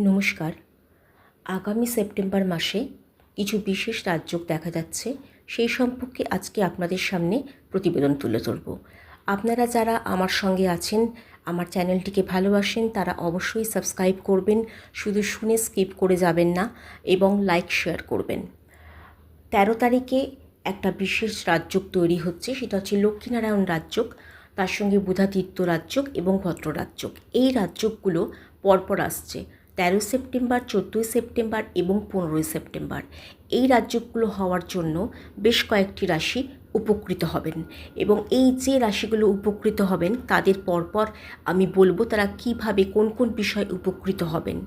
নমস্কার। আগামী সেপ্টেম্বর মাসে কিছু বিশেষ রাজযোগ দেখা যাচ্ছে, সেই সম্পর্কে আজকে আপনাদের সামনে প্রতিবেদন তুলে ধরব। আপনারা যারা আমার সঙ্গে আছেন, আমার চ্যানেলটিকে ভালোবাসেন, তারা অবশ্যই সাবস্ক্রাইব করবেন, শুধু শুনে স্কিপ করে যাবেন না এবং লাইক শেয়ার করবেন। 13 তারিখে একটা বিশেষ রাজযোগ তৈরি হচ্ছে, সেটা হচ্ছে লক্ষ্মীনারায়ণ রাজযোগ, তার সঙ্গে বুধাদিত্য রাজযোগ এবং ভদ্র রাজযোগ। এই রাজযোগগুলো পরপর আসছে 13 সেপ্টেম্বর, 14 সেপ্টেম্বর এবং 15 সেপ্টেম্বর। এই রাজযোগগুলো হওয়ার জন্য বেশ কয়েকটি রাশি উপকৃত হবেন এবং এই যে রাশিগুলো উপকৃত হবেন তাদের পরপর আমি বলবো তারা কিভাবে কোন কোন বিষয়ে উপকৃত হবেন।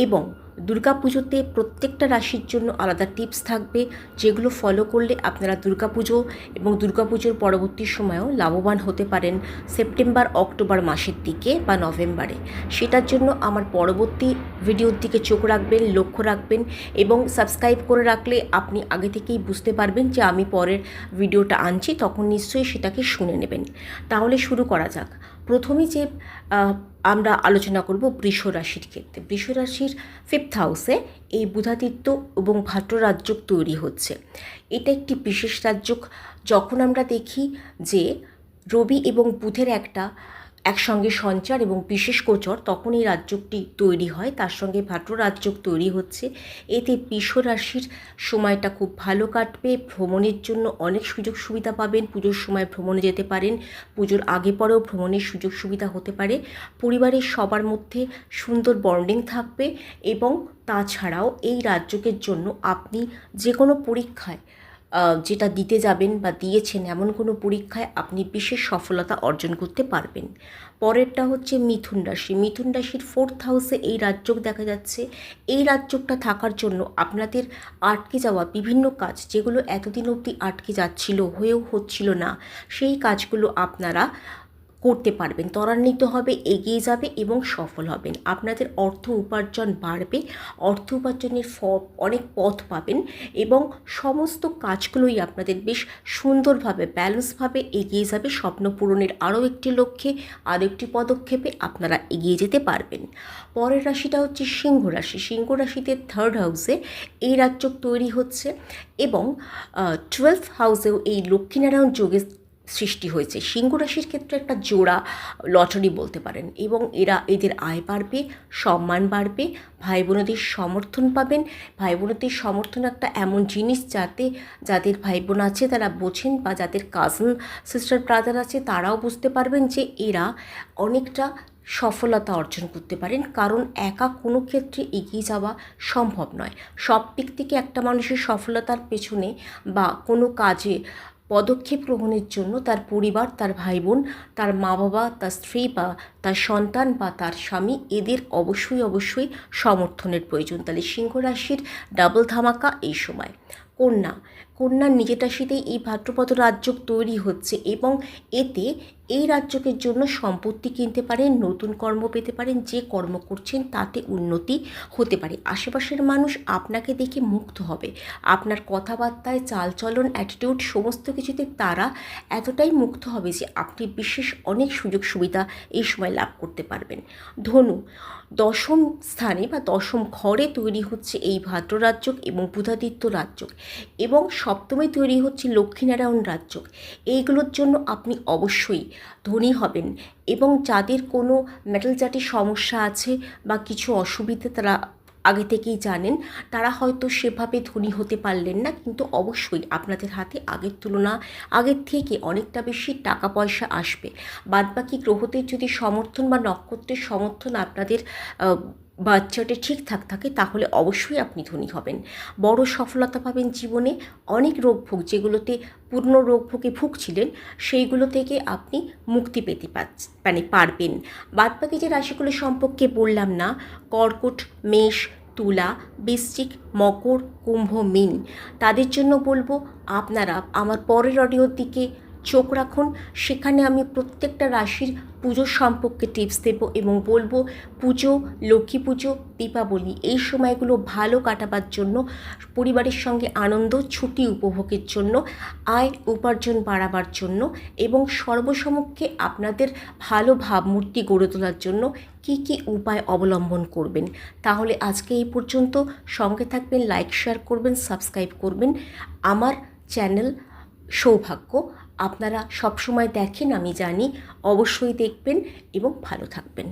এবং দুর্গাপুজোতে প্রত্যেকটা রাশির জন্য আলাদা টিপস থাকবে, যেগুলো ফলো করলে আপনারা দুর্গাপুজো এবং দুর্গাপুজোর পরবর্তী সময়েও লাভবান হতে পারেন সেপ্টেম্বর অক্টোবর মাসের দিকে বা নভেম্বরে। সেটার জন্য আমার পরবর্তী ভিডিওর দিকে চোখ রাখবেন, লক্ষ্য রাখবেন এবং সাবস্ক্রাইব করে রাখলে আপনি আগে থেকেই বুঝতে পারবেন যে আমি পরের ভিডিওটা আনছি, তখন নিশ্চয়ই সেটাকে শুনে নেবেন। তাহলে শুরু করা যাক। প্রথমেই যে আমরা আলোচনা করব বৃষ রাশির ক্ষেত্রে। বৃষ রাশির 5th হাউসে এই বুধাদিত্য এবং ভাদ্র রাজযোগ তৈরি হচ্ছে। এটা একটি বিশেষ রাজযোগ। যখন আমরা দেখি যে রবি এবং বুধের একসঙ্গে সঞ্চার এবং বিশেষ গোচর, তখন এই রাজযোগটি তৈরি হয়। তার সঙ্গে ভাদ্র রাজযোগ তৈরি হচ্ছে। এতে বৃষ রাশির সময়টা খুব ভালো কাটবে। ভ্রমণের জন্য অনেক সুযোগ সুবিধা পাবেন। পুজোর সময় ভ্রমণে যেতে পারেন, পুজোর আগে পরেও ভ্রমণের সুযোগ সুবিধা হতে পারে। পরিবারের সবার মধ্যে সুন্দর বন্ডিং থাকবে এবং তাছাড়াও এই রাজযোগের জন্য আপনি যে কোনো পরীক্ষায় যেটা দিতে যাবেন বা দিয়েছেন, এমন কোনো পরীক্ষায় আপনি বিশেষ সফলতা অর্জন করতে পারবেন। পরেরটা হচ্ছে মিথুন রাশি। মিথুন রাশির 4th হাউসে এই রাজযোগ দেখা যাচ্ছে। এই রাজযোগটা থাকার জন্য আপনাদের আটকে যাওয়া বিভিন্ন কাজ, যেগুলো এতদিন অবধি আটকে যাচ্ছিল, হয়েও হচ্ছিল না, সেই কাজগুলো আপনারা করতে পারবেন, ত্বরান্বিত হবে, এগিয়ে যাবে এবং সফল হবেন। আপনাদের অর্থ উপার্জন বাড়বে, অর্থ উপার্জনের অনেক পথ পাবেন এবং সমস্ত কাজগুলোই আপনাদের বেশ সুন্দরভাবে ব্যালেন্সভাবে এগিয়ে যাবে। স্বপ্ন পূরণের আরও একটি লক্ষ্যে, আরও একটি পদক্ষেপে আপনারা এগিয়ে যেতে পারবেন। পরের রাশিটা হচ্ছে সিংহ রাশি। সিংহ রাশিতে 3rd হাউসে এই রাজযোগ তৈরি হচ্ছে এবং 12th হাউসেও এই লক্ষ্মীনারায়ণ যোগের সৃষ্টি হয়েছে। সিংহ রাশির ক্ষেত্রে একটা জোড়া লটারি বলতে পারেন এবং এদের আয় বাড়বে, সম্মান বাড়বে, ভাই বোনদের সমর্থন পাবেন। ভাই বোনদের সমর্থন একটা এমন জিনিস যাদের ভাই বোন আছে তারা বোঝেন, বা যাদের কাজিন সিস্টার ব্রাদার আছে তারাও বুঝতে পারবেন যে এরা অনেকটা সফলতা অর্জন করতে পারেন, কারণ একা কোনো ক্ষেত্রে এগিয়ে যাওয়া সম্ভব নয়। সব দিক থেকে একটা মানুষের সফলতার পেছনে বা কোনো কাজে পদক্ষেপ গ্রহণের জন্য তার পরিবার, তার ভাই বোন, তার মা বাবা, তার স্ত্রী বা তার সন্তান বা তার স্বামী, এদের অবশ্যই সমর্থনের প্রয়োজন। তাহলে সিংহ রাশির ডাবল ধামাকা এই সময়। কন্যার নিজের রাশিতেই এই ভাদ্রপদ রাজযোগ তৈরি হচ্ছে এবং এতে এই রাজযোগের জন্য সম্পত্তি কিনতে পারেন, নতুন কর্ম পেতে পারেন, যে কর্ম করছেন তাতে উন্নতি হতে পারে। আশেপাশের মানুষ আপনাকে দেখে মুগ্ধ হবে। আপনার কথাবার্তায়, চালচলন, অ্যাটিটিউড সমস্ত কিছুতে তারা এতটাই মুগ্ধ হবে যে আপনি বিশেষ অনেক সুযোগ সুবিধা এই সময় লাভ করতে পারবেন। ধনু 10ম স্থানে বা 10ম ঘরে তৈরি হচ্ছে এই ভাদ্র রাজযোগ এবং বুধাদিত্য রাজযোগ এবং 7মে তৈরি হচ্ছে লক্ষ্মীনারায়ণ রাজযোগ। এইগুলোর জন্য আপনি অবশ্যই ধনী হবেন এবং যাদের কোনো মেটাল জাতীয় সমস্যা আছে বা কিছু অসুবিধা তারা আগে থেকেই জানেন, তারা হয়তো সেভাবে ধনী হতে পারলেন না, কিন্তু অবশ্যই আপনাদের হাতে আগের থেকে অনেকটা বেশি টাকা পয়সা আসবে। বাদবাকি গ্রহদের যদি সমর্থন বা নক্ষত্রের সমর্থন আপনাদের বাচ্চাটা ঠিকঠাক থাকে, তাহলে অবশ্যই আপনি ধনী হবেন, বড় সফলতা পাবেন জীবনে। অনেক রোগভোগ, যেগুলোতে পূর্ণ রোগভোগে ভুগছিলেন, সেইগুলো থেকে আপনি মুক্তি পেতে পারবেন। বাদবাকি যে রাশিগুলো সম্পর্কে বললাম না, কর্কট, মেষ, তুলা, বৃশ্চিক, মকর, কুম্ভ, মীন, তাদের জন্য বলবো আপনারা আমার পরের অডিওর দিকে চোখ রাখুন। সেখানে আমি প্রত্যেকটা রাশির পুজো সম্পর্কে টিপস দেব এবং বলবো পুজো, লক্ষ্মী পুজো, দীপাবলি এই সময়গুলো ভালো কাটাবার জন্য, পরিবারের সঙ্গে আনন্দ, ছুটি উপভোগের জন্য, আয় উপার্জন বাড়াবার জন্য এবং সর্বসমক্ষে আপনাদের ভালো ভাবমূর্তি গড়ে তোলার জন্য কি কি উপায় অবলম্বন করবেন। তাহলে আজকে এই পর্যন্ত। সঙ্গে থাকবেন, লাইক শেয়ার করবেন, সাবস্ক্রাইব করবেন আমার চ্যানেল সৌভাগ্য। আপনারা সবসময় দেখেন, আমি জানি, অবশ্যই দেখবেন এবং ভালো থাকবেন।